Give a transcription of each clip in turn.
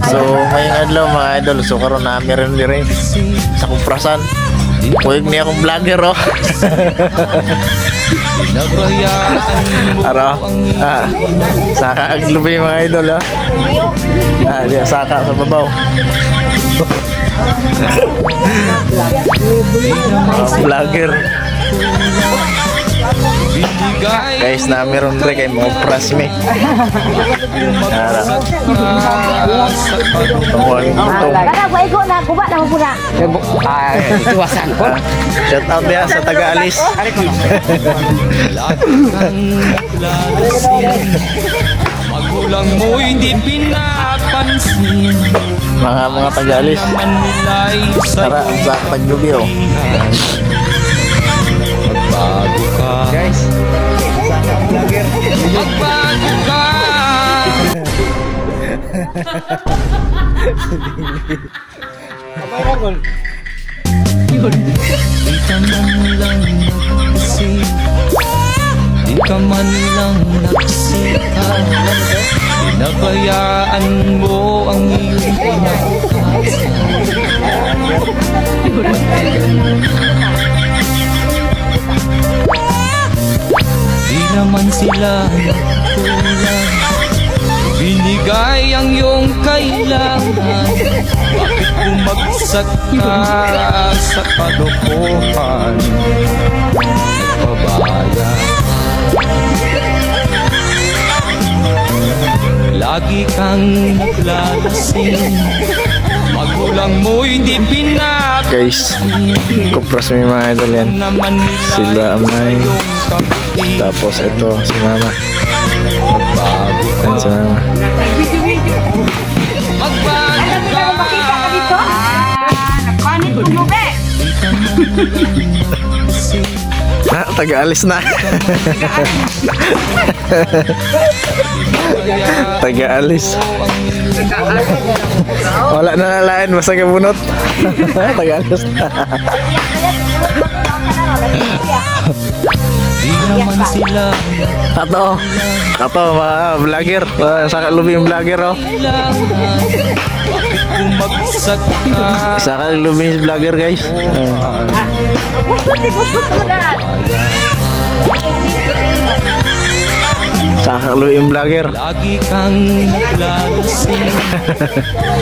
So may adlaw mga idol, so karon na meron dire sa kumprasan. Huwag niya akong vlogger oh. Ara, saka ang lubi mga idol ah. Dia saka sa babaw. Vlogger. Guys, na meron rin kayo mga pras me. Shout out ya sa taga-alis. Magulang mo hindi pinapansin. Mga taga-alis. Tara, sa paglubi oh. Magbago ka. Guys, saka ang vlogger. Magbago ka. Di ka man lang nagsisi, di ka man lang nagsita, pinabayaan mo ang iyong pinagkasa. Di naman sila nagkulang, binigay ang iyong kailangan. Bakit bumagsak ka sa kalokohan? Nagpabaya ka, lagi kang naglalasing. Magulang mo hindi pinapansin. Guys, kupras may mga idol yan. Sila amay. Tapos ito si mama. Magbago ka. Yan si mama. Magbago ka. Makita ka dito? Nagpanit ko mo be. Taga-alis na. Taga-alis. Wala na nalain, basta kabunot. Taga-alis na. Di naman sila Kato mga vlogger. Saka lubi yung vlogger oh. bumagsak ka. Saka lubi yung vlogger guys. Saka lubi yung vlogger. Lagi kang naglalasing.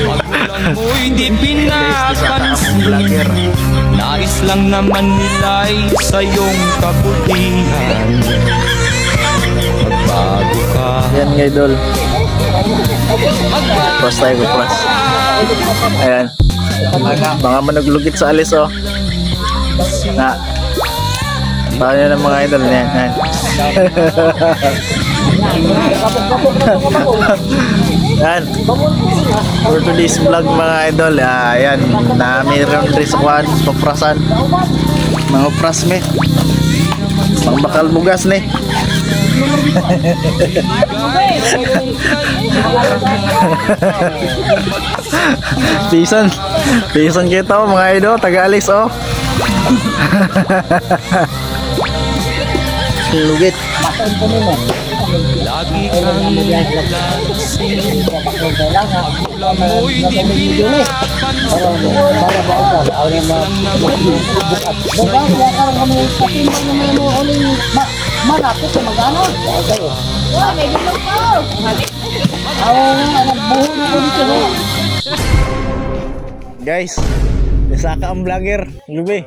Magulang mo hindi pinapansin. Nais lang naman nila'y sa iyong kabutihan. Magbago ka. Yan nga idol. Pras tayo pras. Ayan. Mga managlugit sa alis oh. Na. Paano ng mga idol yan. Yan. Yan. For today's vlog mga idol, ayan, na mayroon rin sa kuhan, paprasan. Mga pras me. Mga bakal bugas ne. Pisan kita oh mga idol, taga-alis oh. Lugit. Lagi kang naglalasing. Magulang mo hindi Guys, saka ang vlogger, lubi.